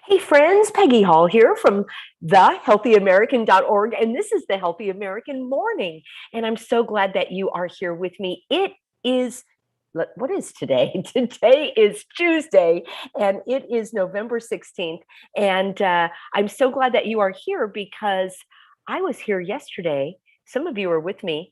Hey friends, Peggy Hall here from thehealthyamerican.org, and this is the Healthy American Morning. And I'm so glad that you are here with me. It is, what is today? Today is Tuesday, and it is November 16th. And I'm so glad that you are here because I was here yesterday. Some of you were with me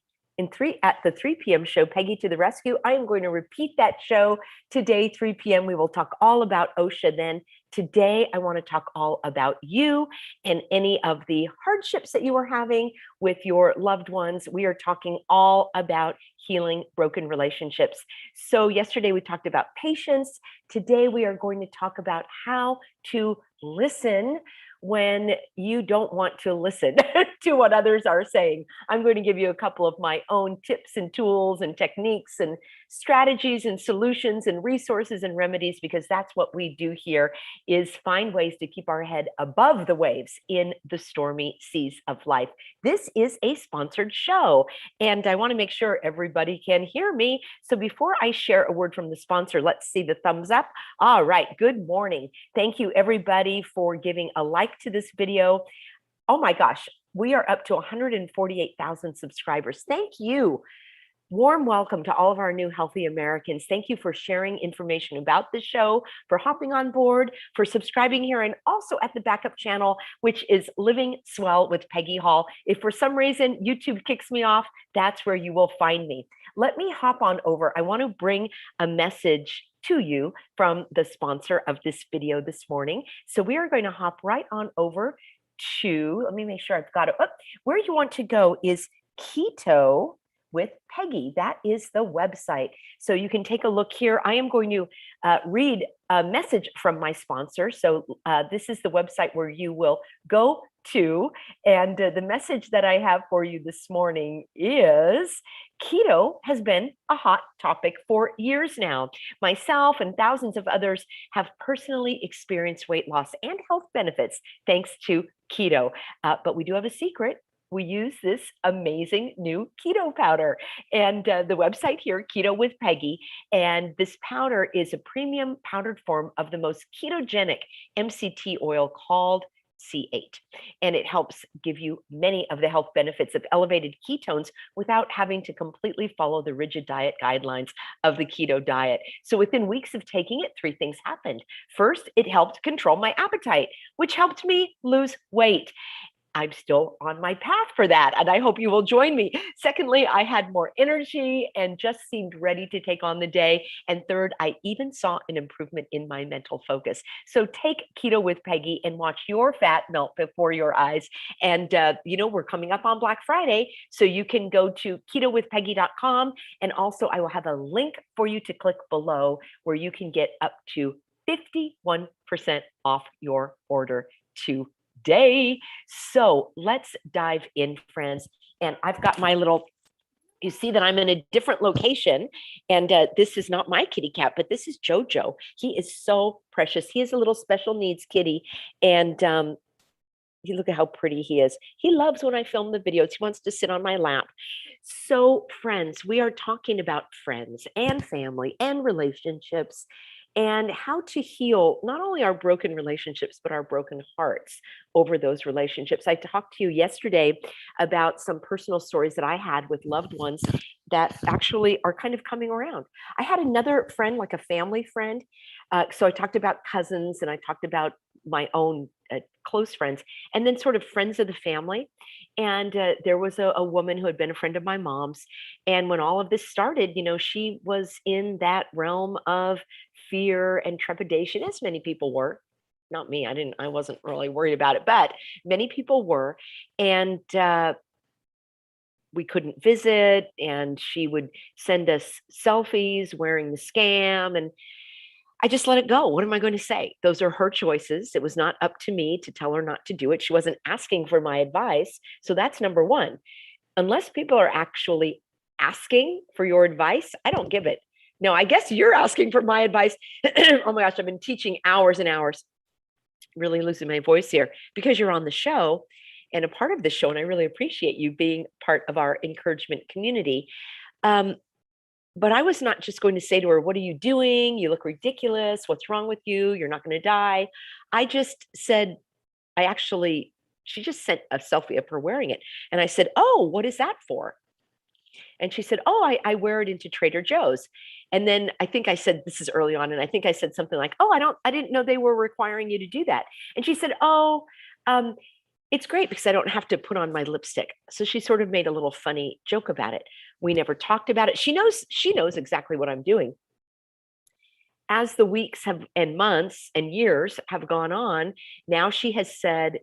at the 3 p.m. show, Peggy to the Rescue. I am going to repeat that show today, 3 p.m. We will talk all about OSHA then. Today, I want to talk all about you and any of the hardships that you are having with your loved ones. We are talking all about healing broken relationships. So yesterday we talked about patience. Today we are going to talk about how to listen when you don't want to listen to what others are saying. I'm going to give you a couple of my own tips and tools and techniques and strategies and solutions and resources and remedies, because that's what we do here, is find ways to keep our head above the waves in the stormy seas of life. This is a sponsored show, and I want to make sure everybody can hear me. So before I share a word from the sponsor, let's see the thumbs up. All right, good morning. Thank you everybody for giving a like to this video. Oh my gosh, we are up to 148,000 subscribers. Thank you. Warm welcome to all of our new Healthy Americans. Thank you for sharing information about the show, for hopping on board, for subscribing here, and also at the backup channel, which is Living Swell with Peggy Hall. If for some reason YouTube kicks me off, that's where you will find me. Let me hop on over. I want to bring a message to you from the sponsor of this video this morning. So we are going to hop right on over to, let me make sure I've got it. Oh, where you want to go is Keto with Peggy. That is the website. So you can take a look here. I am going to read a message from my sponsor. So this is the website where you will go to. And the message that I have for you this morning is keto has been a hot topic for years now. Myself and thousands of others have personally experienced weight loss and health benefits thanks to keto. But we do have a secret. We use this amazing new keto powder, and the website here, Keto with Peggy, and this powder is a premium powdered form of the most ketogenic MCT oil called C8, and it helps give you many of the health benefits of elevated ketones without having to completely follow the rigid diet guidelines of the keto diet. So within weeks of taking it, three things happened. First, it helped control my appetite, which helped me lose weight. I'm still on my path for that, and I hope you will join me. Secondly, I had more energy and just seemed ready to take on the day. And third, I even saw an improvement in my mental focus. So take Keto with Peggy and watch your fat melt before your eyes. And, we're coming up on Black Friday, so you can go to ketowithpeggy.com. And also, I will have a link for you to click below where you can get up to 51% off your order today. So let's dive in, friends. And I've got my little, you see that I'm in a different location, and this is not my kitty cat, but this is Jojo. He is so precious. He is a little special needs kitty, and you look at how pretty he is. He loves when I film the videos. He wants to sit on my lap. So friends, we are talking about friends and family and relationships, and how to heal not only our broken relationships, but our broken hearts over those relationships. I talked to you yesterday about some personal stories that I had with loved ones that actually are kind of coming around. I had another friend, like a family friend. So I talked about cousins, and I talked about my own close friends, and then sort of friends of the family. And there was a woman who had been a friend of my mom's. And when all of this started, she was in that realm of fear and trepidation, as many people were. Not me. I wasn't really worried about it, but many people were. And we couldn't visit, and she would send us selfies wearing the scam, and I just let it go. What am I going to say? Those are her choices. It was not up to me to tell her not to do it. She wasn't asking for my advice. So that's number one. Unless people are actually asking for your advice, I don't give it. Now, I guess you're asking for my advice. Oh my gosh, I've been teaching hours and hours, really losing my voice here, because you're on the show and a part of the show. And I really appreciate you being part of our encouragement community. But I was not just going to say to her, "What are you doing? You look ridiculous. What's wrong with you? You're not going to die." I just said, I actually, she just sent a selfie of her wearing it. And I said, "Oh, what is that for?" And she said, "Oh, I wear it into Trader Joe's." And then I think I said, this is early on, and I think I said something like, "Oh, I didn't know they were requiring you to do that." And she said, "Oh, um, it's great because I don't have to put on my lipstick." So she sort of made a little funny joke about it. We never talked about it. She knows exactly what I'm doing. As the weeks have and months and years have gone on, now she has said,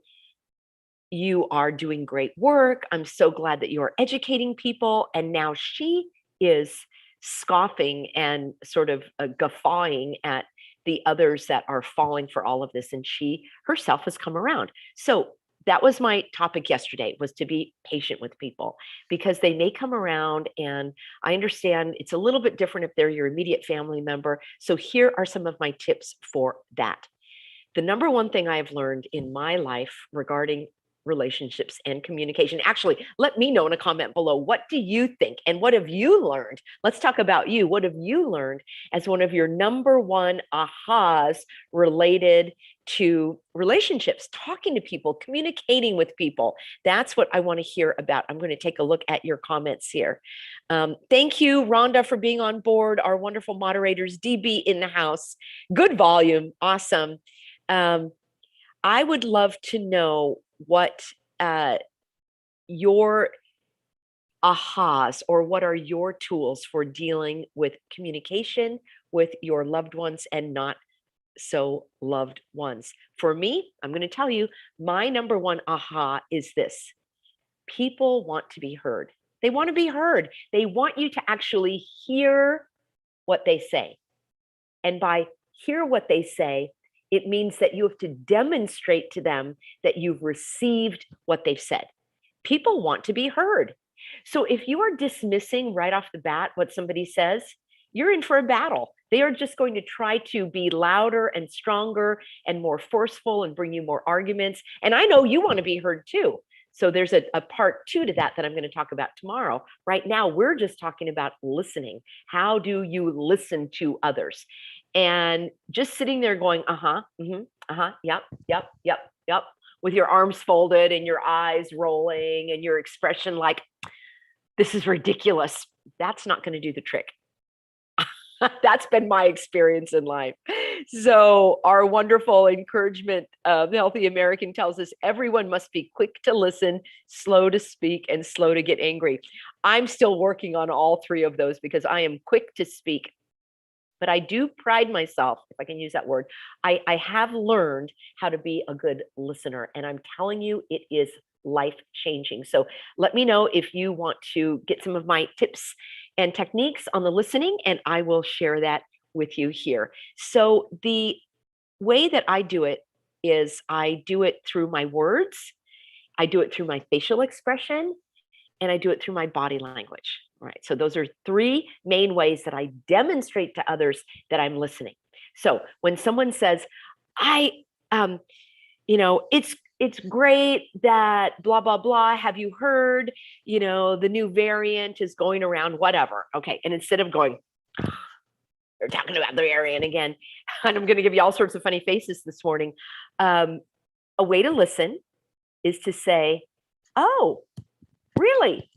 "You are doing great work. I'm so glad that you are educating people." And now she is scoffing and sort of guffawing at the others that are falling for all of this. And she herself has come around. So that was my topic yesterday, was to be patient with people, because they may come around, and I understand it's a little bit different if they're your immediate family member. So here are some of my tips for that. The number one thing I have learned in my life regarding relationships and communication, actually, let me know in a comment below, what do you think and what have you learned? Let's talk about you. What have you learned as one of your number one ahas related to relationships, talking to people, communicating with people? That's what I want to hear about. I'm going to take a look at your comments here. Thank you, Rhonda, for being on board. Our wonderful moderators, DB in the house. Good volume. Awesome. Um, I would love to know what your ahas, or what are your tools for dealing with communication with your loved ones and not so loved ones. For me, I'm going to tell you, my number one aha is this: people want to be heard. They want to be heard. They want you to actually hear what they say. And by hear what they say, it means that you have to demonstrate to them that you've received what they've said. People want to be heard. So if you are dismissing right off the bat what somebody says, you're in for a battle. They are just going to try to be louder and stronger and more forceful and bring you more arguments. And I know you want to be heard too. So there's a part two to that I'm going to talk about tomorrow. Right now, we're just talking about listening. How do you listen to others? And just sitting there going, yep, yep, yep, yep, with your arms folded and your eyes rolling and your expression like, this is ridiculous. That's not going to do the trick. That's been my experience in life. So our wonderful encouragement of the Healthy American tells us everyone must be quick to listen, slow to speak, and slow to get angry. I'm still working on all three of those because I am quick to speak. But I do pride myself, if I can use that word, I have learned how to be a good listener. And I'm telling you, it is life changing. So let me know if you want to get some of my tips and techniques on the listening, and I will share that with you here. So the way that I do it is I do it through my words, I do it through my facial expression, and I do it through my body language. All right. So those are three main ways that I demonstrate to others that I'm listening. So when someone says, I, it's great that blah, blah, blah. Have you heard, the new variant is going around, whatever. Okay. And instead of going, they're talking about the variant again, and I'm going to give you all sorts of funny faces this morning. A way to listen is to say, "Oh, really?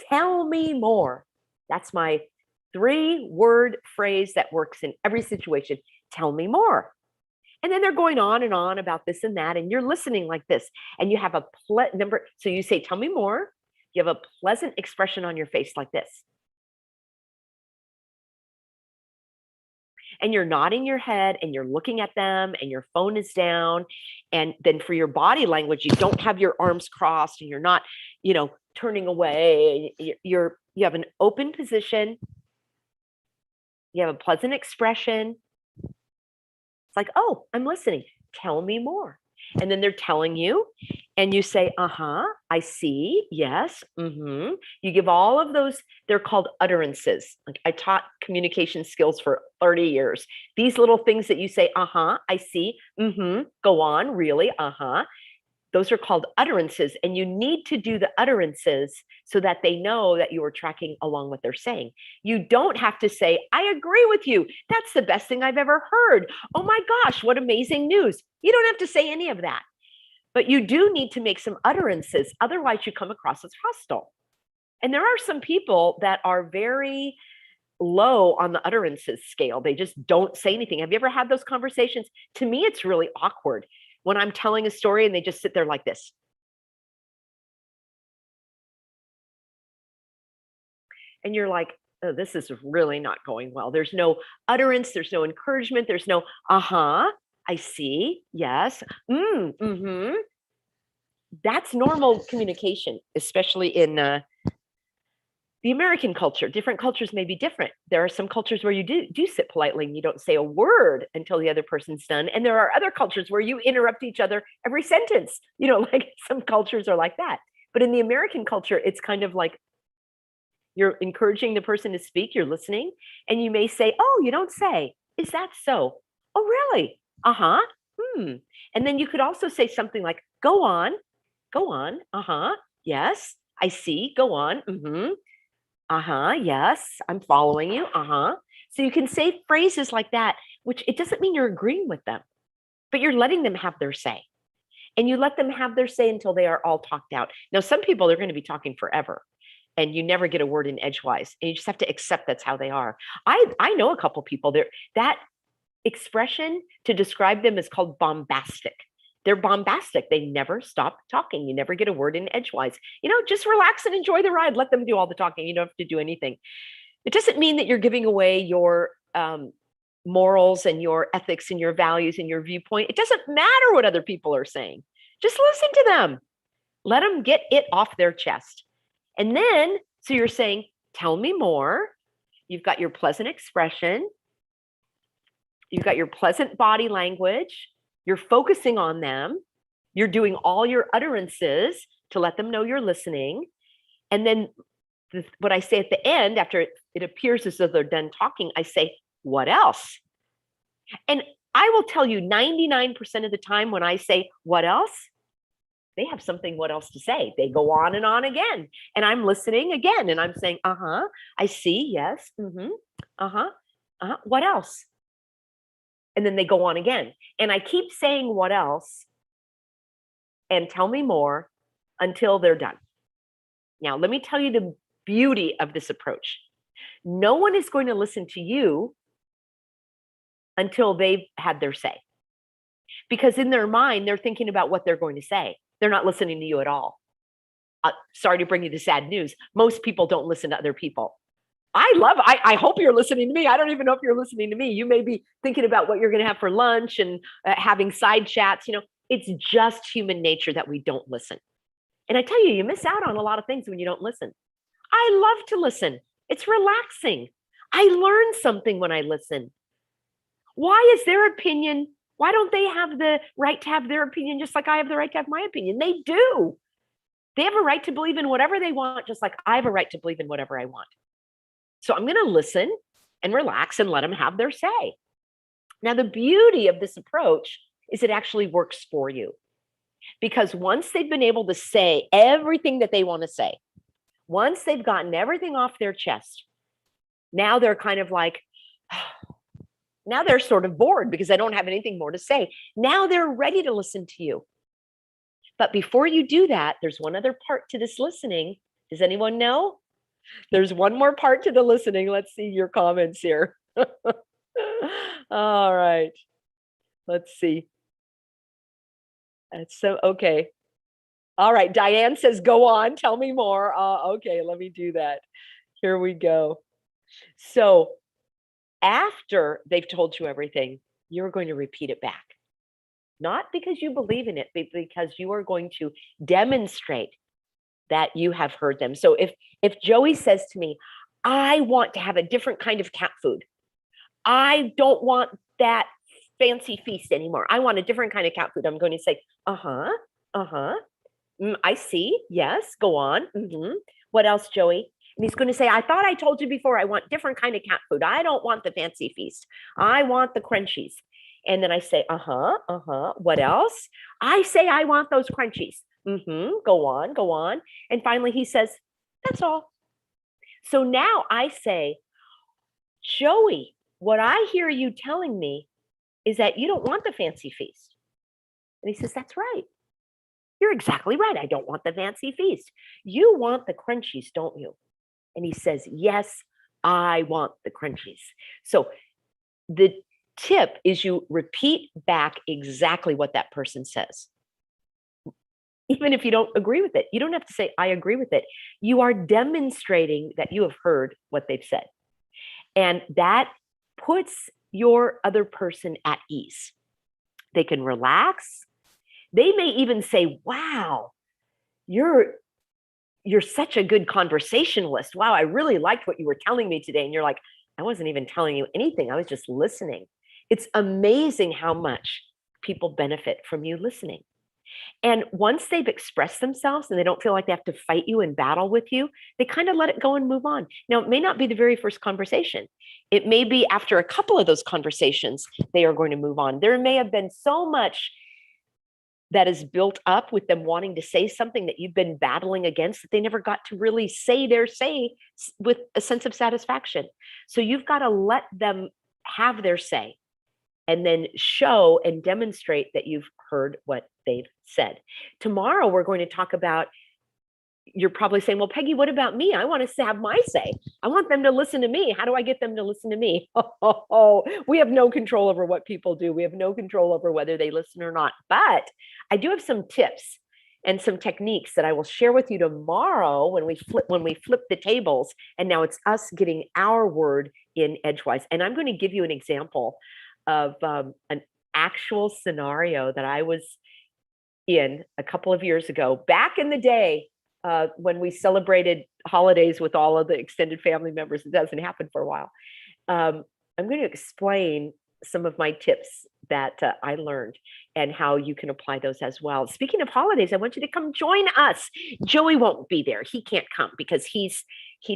Tell me more." That's my 3-word phrase that works in every situation. Tell me more. And then they're going on and on about this and that, and you're listening like this, and you have a number. So you say, "Tell me more." You have a pleasant expression on your face like this. And you're nodding your head and you're looking at them and your phone is down. And then for your body language, you don't have your arms crossed and you're not, turning away. You have an open position. You have a pleasant expression. It's like, "Oh, I'm listening. Tell me more." And then they're telling you, and you say, "I see. Yes. Mm-hmm." You give all of those, they're called utterances. Like, I taught communication skills for 30 years. These little things that you say, "I see. Mm-hmm. Go on. Really. Those are called utterances, and you need to do the utterances so that they know that you are tracking along what they're saying. You don't have to say, I agree with you. That's the best thing I've ever heard. Oh my gosh, what amazing news. You don't have to say any of that. But you do need to make some utterances. Otherwise, you come across as hostile. And there are some people that are very low on the utterances scale. They just don't say anything. Have you ever had those conversations? To me, it's really awkward when I'm telling a story and they just sit there like this. And you're like, oh, this is really not going well. There's no utterance. There's no encouragement. There's no, I see. Yes. Mm-hmm. That's normal communication, especially in the American culture. Different cultures may be different. There are some cultures where you do sit politely and you don't say a word until the other person's done. And there are other cultures where you interrupt each other every sentence. Like some cultures are like that. But in the American culture, it's kind of like you're encouraging the person to speak, you're listening, and you may say, oh, you don't say, is that so? Oh, really? Uh-huh. And then you could also say something like, go on, uh-huh, yes, I see, go on, yes, I'm following you, So you can say phrases like that, which it doesn't mean you're agreeing with them, but you're letting them have their say. And you let them have their say until they are all talked out. Now, some people, they're going to be talking forever and you never get a word in edgewise. And you just have to accept that's how they are. I know a couple people there, that expression to describe them is called bombastic. They're bombastic. They never stop talking. You never get a word in edgewise. Just relax and enjoy the ride. Let them do all the talking. You don't have to do anything. It doesn't mean that you're giving away your morals and your ethics and your values and your viewpoint. It doesn't matter what other people are saying. Just listen to them. Let them get it off their chest. And then, so you're saying, tell me more. You've got your pleasant expression. You've got your pleasant body language. You're focusing on them. You're doing all your utterances to let them know you're listening. And then what I say at the end, after it appears as though they're done talking, I say, what else? And I will tell you 99% of the time when I say, what else? They have something what else to say. They go on and on again. And I'm listening again. And I'm saying, I see, yes, what else? And then they go on again. And I keep saying what else and tell me more until they're done. Now, let me tell you the beauty of this approach. No one is going to listen to you until they've had their say. Because in their mind, they're thinking about what they're going to say. They're not listening to you at all. Sorry to bring you the sad news. Most people don't listen to other people. I hope you're listening to me. I don't even know if you're listening to me. You may be thinking about what you're going to have for lunch and having side chats. It's just human nature that we don't listen. And I tell you, you miss out on a lot of things when you don't listen. I love to listen. It's relaxing. I learn something when I listen. Why is their opinion? Why don't they have the right to have their opinion just like I have the right to have my opinion? They do. They have a right to believe in whatever they want, just like I have a right to believe in whatever I want. So I'm going to listen and relax and let them have their say. Now, the beauty of this approach is it actually works for you. Because once they've been able to say everything that they want to say, once they've gotten everything off their chest, now they're kind of like, now they're sort of bored because they don't have anything more to say. Now they're ready to listen to you. But before you do that, there's one other part to this listening. Does anyone know? There's one more part to the listening. Let's see your comments here. All right. Let's see. That's so, okay. All right. Diane says, go on, tell me more. Okay, let me do that. Here we go. So after they've told you everything, you're going to repeat it back. Not because you believe in it, but because you are going to demonstrate that you have heard them. So if Joey says to me, I want to have a different kind of cat food. I don't want that fancy feast anymore. I want a different kind of cat food. I'm going to say, I see. Yes, go on. What else, Joey? And he's going to say, I thought I told you before, I want different kind of cat food. I don't want the fancy feast. I want the crunchies. And then I say, what else? I say, I want those crunchies. Go on, go on. And finally he says, that's all. So now I say, Joey, what I hear you telling me is that you don't want the fancy feast. And he says, that's right. You're exactly right. I don't want the fancy feast. You want the crunchies, don't you? And he says, yes, I want the crunchies. So the tip is you repeat back exactly what that person says. Even if you don't agree with it, you don't have to say, I agree with it. You are demonstrating that you have heard what they've said. And that puts your other person at ease. They can relax. They may even say, wow, you're such a good conversationalist. Wow, I really liked what you were telling me today. And you're like, I wasn't even telling you anything. I was just listening. It's amazing how much people benefit from you listening. And once they've expressed themselves and they don't feel like they have to fight you and battle with you, they kind of let it go and move on. Now, it may not be the very first conversation. It may be after a couple of those conversations, they are going to move on. There may have been so much that is built up with them wanting to say something that you've been battling against that they never got to really say their say with a sense of satisfaction. So you've got to let them have their say and then show and demonstrate that you've heard what they've said. Tomorrow, we're going to talk about, you're probably saying, well, Peggy, what about me? I want to have my say. I want them to listen to me. How do I get them to listen to me? We have no control over what people do. We have no control over whether they listen or not. But I do have some tips and some techniques that I will share with you tomorrow when we flip the tables. And now it's us getting our word in edgewise. And I'm going to give you an example of an actual scenario that I was in a couple of years ago, back in the day, when we celebrated holidays with all of the extended family members. It doesn't happen for a while. I'm going to explain some of my tips that I learned and how you can apply those as well. Speaking of holidays, I want you to come join us. Joey won't be there. He can't come because he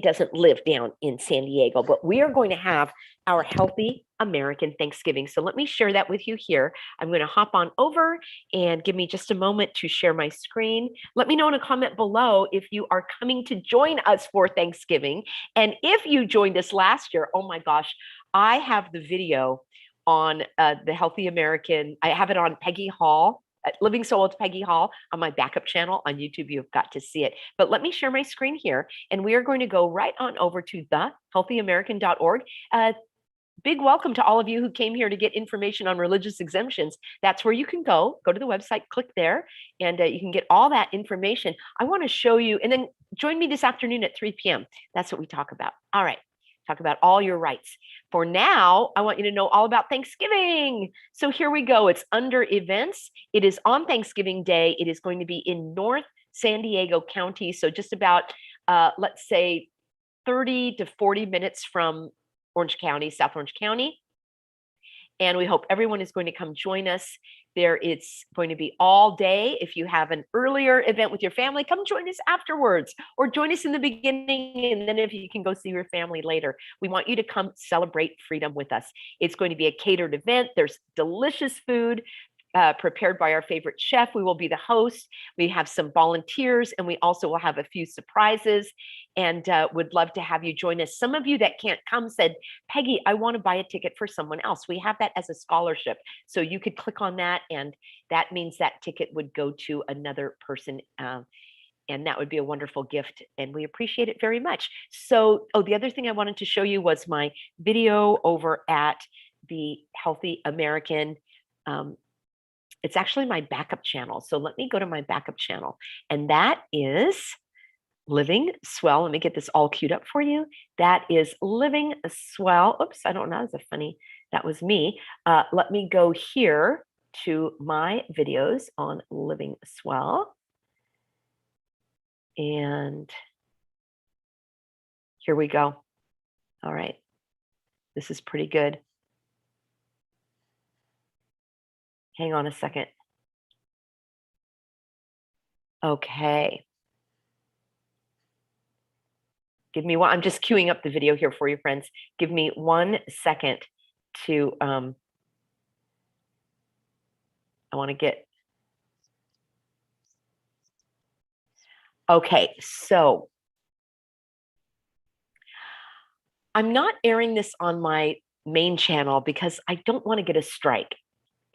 doesn't live down in San Diego, but we are going to have our Healthy American Thanksgiving. So let me share that with you here. I'm going to hop on over and give me just a moment to share my screen. Let me know in a comment below if you are coming to join us for Thanksgiving. And if you joined us last year, oh my gosh, I have the video on the Healthy American. I have it on Peggy Hall. Living Soul with Peggy Hall on my backup channel on YouTube. You've got to see it. But let me share my screen here, and we are going to go right on over to thehealthyamerican.org. Big welcome to all of you who came here to get information on religious exemptions. That's where you can go to the website, click there, and you can get all that information. I want to show you, and then join me this afternoon at 3 p.m. That's what we talk about. All right. Talk about all your rights. For now, I want you to know all about Thanksgiving. So here we go. It's under events. It is on Thanksgiving Day. It is going to be in North San Diego County. So just about, let's say, 30 to 40 minutes from Orange County, South Orange County. And we hope everyone is going to come join us there. It's going to be all day. If you have an earlier event with your family, come join us afterwards, or join us in the beginning. And then if you can go see your family later, we want you to come celebrate freedom with us. It's going to be a catered event. There's delicious food prepared by our favorite chef. We will be the host. We have some volunteers, and we also will have a few surprises, and would love to have you join us. Some of you that can't come said, Peggy, I want to buy a ticket for someone else. We have that as a scholarship. So you could click on that, and that means that ticket would go to another person. And that would be a wonderful gift, and we appreciate it very much. So, the other thing I wanted to show you was my video over at the Healthy American. It's actually my backup channel. So let me go to my backup channel, and that is Living Swell. Let me get this all queued up for you. That is Living Swell. Oops, I don't know. That's a funny, that was me. Let me go here to my videos on Living Swell. And here we go. All right. This is pretty good. Hang on a second. Okay. Give me one. I'm just queuing up the video here for you, friends. Give me 1 second to I want to get, okay, so I'm not airing this on my main channel because I don't want to get a strike.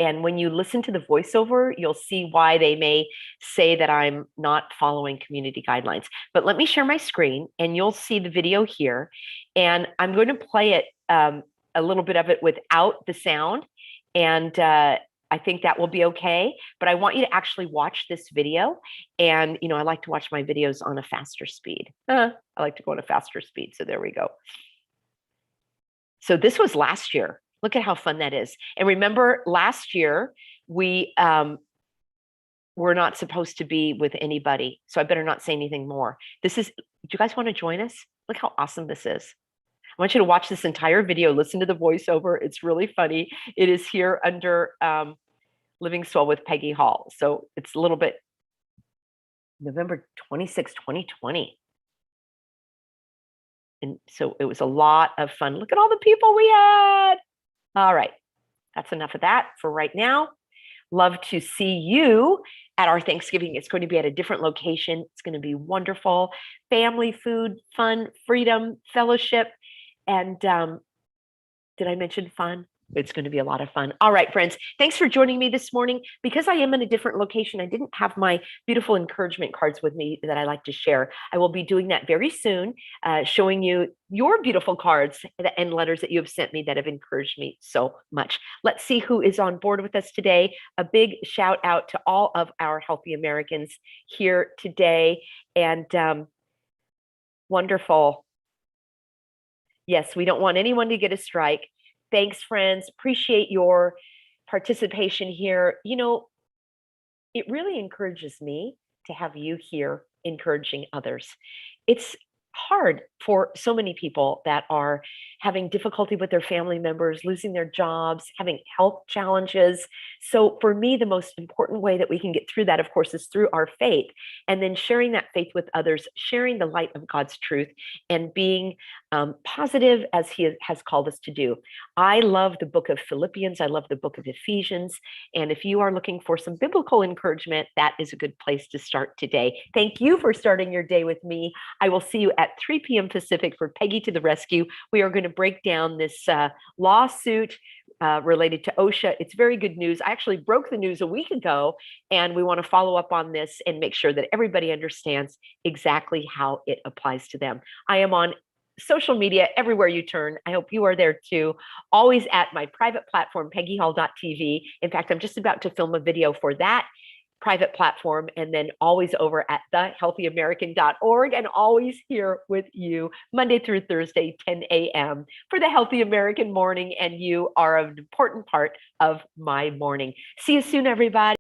And when you listen to the voiceover, you'll see why they may say that I'm not following community guidelines. But let me share my screen and you'll see the video here. And I'm going to play it, a little bit of it without the sound. And I think that will be okay. But I want you to actually watch this video. And, I like to watch my videos on a faster speed. I like to go on a faster speed. So there we go. So this was last year. Look at how fun that is. And remember, last year, we were not supposed to be with anybody. So I better not say anything more. Do you guys want to join us? Look how awesome this is. I want you to watch this entire video, listen to the voiceover. It's really funny. It is here under Living Swell with Peggy Hall. So it's a little bit November 26, 2020. And so it was a lot of fun. Look at all the people we had. All right, that's enough of that for right now. Love to see you at our Thanksgiving. It's going to be at a different location. It's going to be wonderful. Family, food, fun, freedom, fellowship. And did I mention fun? It's going to be a lot of fun. All right, friends, thanks for joining me this morning. Because I am in a different location, I didn't have my beautiful encouragement cards with me that I like to share. I will be doing that very soon, showing you your beautiful cards and letters that you have sent me that have encouraged me so much. Let's see who is on board with us today. A big shout out to all of our Healthy Americans here today. And wonderful. Yes, we don't want anyone to get a strike. Thanks, friends. Appreciate your participation here. It really encourages me to have you here encouraging others. It's hard for so many people that are having difficulty with their family members, losing their jobs, having health challenges. So for me, the most important way that we can get through that, of course, is through our faith, and then sharing that faith with others, sharing the light of God's truth, and being positive as He has called us to do. I love the book of Philippians. I love the book of Ephesians. And if you are looking for some biblical encouragement, that is a good place to start today. Thank you for starting your day with me. I will see you at 3 p.m. Pacific for Peggy to the Rescue. We are going to break down this lawsuit related to OSHA. It's very good news. I actually broke the news a week ago, and we want to follow up on this and make sure that everybody understands exactly how it applies to them. I am on social media everywhere you turn. I hope you are there too. Always at my private platform, peggyhall.tv. In fact, I'm just about to film a video for that private platform, and then always over at thehealthyamerican.org, and always here with you Monday through Thursday, 10 a.m. for the Healthy American Morning. And you are an important part of my morning. See you soon, everybody.